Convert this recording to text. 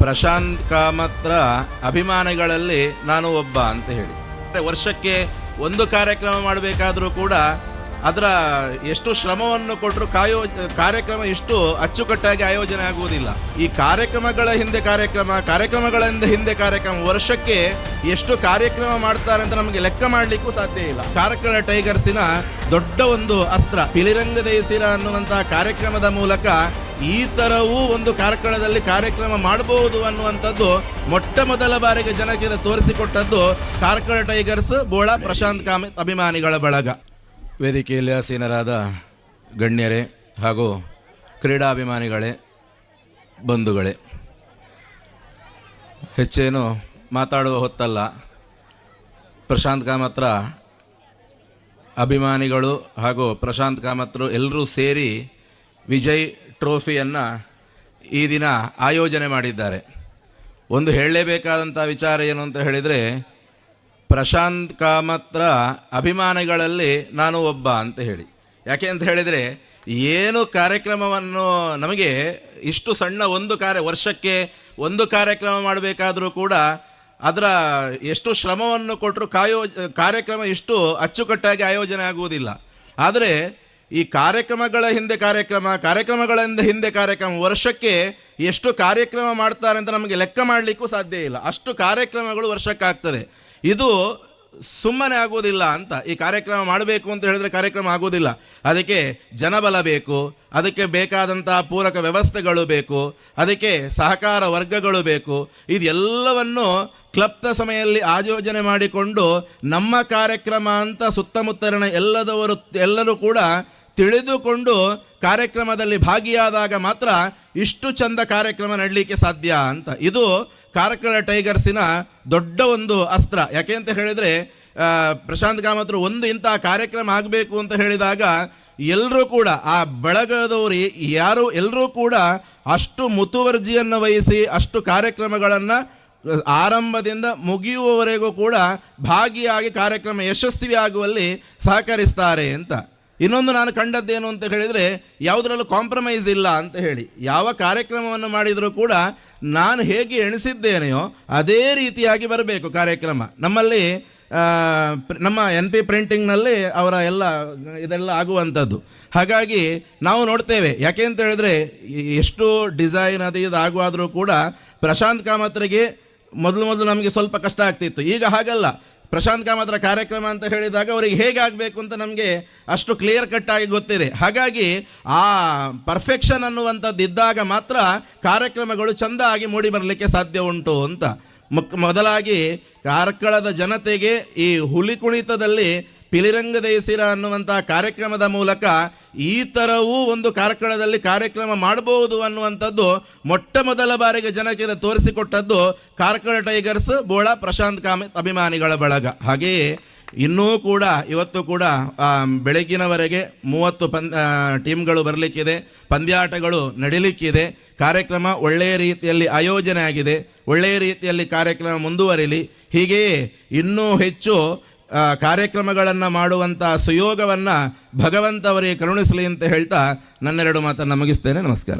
ಪ್ರಶಾಂತ್ ಕಾಮತ್ರ ಅಭಿಮಾನಿಗಳಲ್ಲಿ ನಾನು ಒಬ್ಬ ಅಂತ ಹೇಳಿ. ವರ್ಷಕ್ಕೆ ಒಂದು ಕಾರ್ಯಕ್ರಮ ಮಾಡಬೇಕಾದ್ರೂ ಕೂಡ ಅದರ ಎಷ್ಟು ಶ್ರಮವನ್ನು ಕೊಟ್ಟರು ಕಾರ್ಯಕ್ರಮ ಇಷ್ಟು ಅಚ್ಚುಕಟ್ಟಾಗಿ ಆಯೋಜನೆ ಆಗುವುದಿಲ್ಲ. ಈ ಕಾರ್ಯಕ್ರಮಗಳ ಹಿಂದೆ ಕಾರ್ಯಕ್ರಮಗಳಿಂದ ಹಿಂದೆ ಕಾರ್ಯಕ್ರಮ, ವರ್ಷಕ್ಕೆ ಎಷ್ಟು ಕಾರ್ಯಕ್ರಮ ಮಾಡ್ತಾರೆ ಅಂತ ನಮಗೆ ಲೆಕ್ಕ ಮಾಡಲಿಕ್ಕೂ ಸಾಧ್ಯ ಇಲ್ಲ. ಕಾರ್ಕಳ ಟೈಗರ್ಸಿನ ದೊಡ್ಡ ಒಂದು ಅಸ್ತ್ರ ಪಿಲಿರಂಗ ದೇಸಿರ ಅನ್ನುವಂತಹ ಕಾರ್ಯಕ್ರಮದ ಮೂಲಕ ಈ ತರವೂ ಒಂದು ಕಾರ್ಕಳದಲ್ಲಿ ಕಾರ್ಯಕ್ರಮ ಮಾಡಬಹುದು ಅನ್ನುವಂಥದ್ದು ಮೊಟ್ಟ ಮೊದಲ ಬಾರಿಗೆ ಜನಕ್ಕೆ ತೋರಿಸಿಕೊಟ್ಟದ್ದು ಕಾರ್ಕಳ ಟೈಗರ್ಸ್ ಬೋಳ ಪ್ರಶಾಂತ್ ಕಾಮತ್ ಅಭಿಮಾನಿಗಳ ಬಳಗ. ವೇದಿಕೆಯಲ್ಲಿ ಆಸೀನರಾದ ಗಣ್ಯರೇ ಹಾಗೂ ಕ್ರೀಡಾಭಿಮಾನಿಗಳೇ, ಬಂಧುಗಳೇ, ಹೆಚ್ಚೇನು ಮಾತಾಡುವ ಹೊತ್ತಲ್ಲ. ಪ್ರಶಾಂತ್ ಕಾಮತ್ರ ಅಭಿಮಾನಿಗಳು ಹಾಗೂ ಪ್ರಶಾಂತ್ ಕಾಮತ್ರು ಎಲ್ಲರೂ ಸೇರಿ ವಿಜಯ್ ಟ್ರೋಫಿಯನ್ನು ಈ ದಿನ ಆಯೋಜನೆ ಮಾಡಿದ್ದಾರೆ. ಒಂದು ಹೇಳಲೇಬೇಕಾದಂಥ ವಿಚಾರ ಏನು ಅಂತ ಹೇಳಿದರೆ, ಪ್ರಶಾಂತ್ ಕಾಮತ್ರ ಅಭಿಮಾನಿಗಳಲ್ಲಿ ನಾನು ಒಬ್ಬ ಅಂತ ಹೇಳಿ. ಯಾಕೆ ಅಂತ ಹೇಳಿದರೆ, ಏನು ಕಾರ್ಯಕ್ರಮವನ್ನು ನಮಗೆ ಇಷ್ಟು ಸಣ್ಣ ಒಂದು ವರ್ಷಕ್ಕೆ ಒಂದು ಕಾರ್ಯಕ್ರಮ ಮಾಡಬೇಕಾದರೂ ಕೂಡ ಅದರ ಎಷ್ಟು ಶ್ರಮವನ್ನು ಕೊಟ್ಟರು ಕಾರ್ಯಕ್ರಮ ಇಷ್ಟು ಅಚ್ಚುಕಟ್ಟಾಗಿ ಆಯೋಜನೆ ಆಗುವುದಿಲ್ಲ. ಆದರೆ ಈ ಕಾರ್ಯಕ್ರಮಗಳ ಹಿಂದೆ ಕಾರ್ಯಕ್ರಮಗಳಿಂದ ಹಿಂದೆ ಕಾರ್ಯಕ್ರಮ, ವರ್ಷಕ್ಕೆ ಎಷ್ಟು ಕಾರ್ಯಕ್ರಮ ಮಾಡ್ತಾರೆ ಅಂತ ನಮಗೆ ಲೆಕ್ಕ ಮಾಡಲಿಕ್ಕೂ ಸಾಧ್ಯ ಇಲ್ಲ. ಅಷ್ಟು ಕಾರ್ಯಕ್ರಮಗಳು ವರ್ಷಕ್ಕಾಗ್ತದೆ. ಇದು ಸುಮ್ಮನೆ ಆಗೋದಿಲ್ಲ ಅಂತ. ಈ ಕಾರ್ಯಕ್ರಮ ಮಾಡಬೇಕು ಅಂತ ಹೇಳಿದ್ರೆ ಕಾರ್ಯಕ್ರಮ ಆಗೋದಿಲ್ಲ. ಅದಕ್ಕೆ ಜನಬಲ ಬೇಕು, ಅದಕ್ಕೆ ಬೇಕಾದಂಥ ಪೂರಕ ವ್ಯವಸ್ಥೆಗಳು ಬೇಕು, ಅದಕ್ಕೆ ಸಹಕಾರ ವರ್ಗಗಳು ಬೇಕು. ಇದೆಲ್ಲವನ್ನು ಕ್ಲಬ್ನ ಸಮಯದಲ್ಲಿ ಆಯೋಜನೆ ಮಾಡಿಕೊಂಡು ನಮ್ಮ ಕಾರ್ಯಕ್ರಮ ಅಂತ ಸುತ್ತಮುತ್ತಲಿನ ಎಲ್ಲರೂ ಕೂಡ ತಿಳಿದುಕೊಂಡು ಕಾರ್ಯಕ್ರಮದಲ್ಲಿ ಭಾಗಿಯಾದಾಗ ಮಾತ್ರ ಇಷ್ಟು ಚಂದ ಕಾರ್ಯಕ್ರಮ ನಡಲಿಕ್ಕೆ ಸಾಧ್ಯ ಅಂತ. ಇದು ಕಾರ್ಕಳ ಟೈಗರ್ಸಿನ ದೊಡ್ಡ ಒಂದು ಅಸ್ತ್ರ. ಯಾಕೆ ಅಂತ ಹೇಳಿದರೆ, ಪ್ರಶಾಂತ್ ಕಾಮತ್ರು ಒಂದು ಇಂಥ ಕಾರ್ಯಕ್ರಮ ಆಗಬೇಕು ಅಂತ ಹೇಳಿದಾಗ ಎಲ್ಲರೂ ಕೂಡ ಆ ಬಳಗದವರು ಎಲ್ಲರೂ ಕೂಡ ಅಷ್ಟು ಮುತುವರ್ಜಿಯನ್ನು ವಹಿಸಿ ಅಷ್ಟು ಕಾರ್ಯಕ್ರಮಗಳನ್ನು ಆರಂಭದಿಂದ ಮುಗಿಯುವವರೆಗೂ ಕೂಡ ಭಾಗಿಯಾಗಿ ಕಾರ್ಯಕ್ರಮ ಯಶಸ್ವಿ ಆಗುವಲ್ಲಿ ಸಹಕರಿಸ್ತಾರೆ ಅಂತ. ಇನ್ನೊಂದು ನಾನು ಕಂಡದ್ದೇನು ಅಂತ ಹೇಳಿದರೆ, ಯಾವುದರಲ್ಲೂ ಕಾಂಪ್ರಮೈಸ್ ಇಲ್ಲ ಅಂತ ಹೇಳಿ. ಯಾವ ಕಾರ್ಯಕ್ರಮವನ್ನು ಮಾಡಿದರೂ ಕೂಡ ನಾನು ಹೇಗೆ ಎಣಿಸಿದ್ದೇನೆಯೋ ಅದೇ ರೀತಿಯಾಗಿ ಬರಬೇಕು ಕಾರ್ಯಕ್ರಮ. ನಮ್ಮಲ್ಲಿ ನಮ್ಮ NP ಪ್ರಿಂಟಿಂಗ್ನಲ್ಲಿ ಅವರ ಇದೆಲ್ಲ ಆಗುವಂಥದ್ದು. ಹಾಗಾಗಿ ನಾವು ನೋಡ್ತೇವೆ. ಯಾಕೆ ಅಂತ ಹೇಳಿದರೆ, ಎಷ್ಟು ಡಿಸೈನ್ ಅದು ಇದು ಆಗುವಾದರೂ ಕೂಡ ಪ್ರಶಾಂತ್ ಕಾಮತ್ರಿಗೆ ಮೊದಲು ನಮಗೆ ಸ್ವಲ್ಪ ಕಷ್ಟ ಆಗ್ತಿತ್ತು. ಈಗ ಹಾಗಲ್ಲ. ಪ್ರಶಾಂತ್ ಕಾಮತ್ರ ಕಾರ್ಯಕ್ರಮ ಅಂತ ಹೇಳಿದಾಗ ಅವರಿಗೆ ಹೇಗೆ ಆಗಬೇಕು ಅಂತ ನಮಗೆ ಅಷ್ಟು ಕ್ಲಿಯರ್ ಕಟ್ ಆಗಿ ಗೊತ್ತಿದೆ. ಹಾಗಾಗಿ ಆ ಪರ್ಫೆಕ್ಷನ್ ಅನ್ನುವಂಥದ್ದು ಇದ್ದಾಗ ಮಾತ್ರ ಕಾರ್ಯಕ್ರಮಗಳು ಚೆಂದ ಆಗಿ ಮೂಡಿ ಬರಲಿಕ್ಕೆ ಸಾಧ್ಯ ಉಂಟು ಅಂತ. ಮೊದಲಾಗಿ ಕಾರ್ಕಳದ ಜನತೆಗೆ ಈ ಹುಲಿ ಕುಣಿತದಲ್ಲಿ ಪಿಲಿರಂಗ ದೇಸಿರ ಅನ್ನುವಂಥ ಕಾರ್ಯಕ್ರಮದ ಮೂಲಕ ಈ ಥರವೂ ಒಂದು ಕಾರ್ಕಳದಲ್ಲಿ ಕಾರ್ಯಕ್ರಮ ಮಾಡಬಹುದು ಅನ್ನುವಂಥದ್ದು ಮೊಟ್ಟ ಮೊದಲ ಬಾರಿಗೆ ಜನಕ್ಕೆ ತೋರಿಸಿಕೊಟ್ಟದ್ದು ಕಾರ್ಕಳ ಟೈಗರ್ಸ್ ಬೋಳ ಪ್ರಶಾಂತ್ ಕಾಮತ್ ಅಭಿಮಾನಿಗಳ ಬಳಗ. ಹಾಗೆಯೇ ಇನ್ನೂ ಕೂಡ ಇವತ್ತು ಕೂಡ ಬೆಳಗಿನವರೆಗೆ 30 ಟೀಮ್ಗಳು ಬರಲಿಕ್ಕಿದೆ, ಪಂದ್ಯಾಟಗಳು ನಡೀಲಿಕ್ಕಿದೆ. ಕಾರ್ಯಕ್ರಮ ಒಳ್ಳೆಯ ರೀತಿಯಲ್ಲಿ ಆಯೋಜನೆ ಆಗಿದೆ. ಒಳ್ಳೆಯ ರೀತಿಯಲ್ಲಿ ಕಾರ್ಯಕ್ರಮ ಮುಂದುವರಿಲಿ. ಹೀಗೆಯೇ ಇನ್ನೂ ಹೆಚ್ಚು ಕಾರ್ಯಕ್ರಮಗಳನ್ನು ಮಾಡುವಂಥ ಸುಯೋಗವನ್ನು ಭಗವಂತ ಅವರಿಗೆ ಕರುಣಿಸಲಿ ಅಂತ ಹೇಳ್ತಾ ನನ್ನೆರಡು ಮಾತನ್ನು ಮುಗಿಸ್ತೇನೆ. ನಮಸ್ಕಾರ.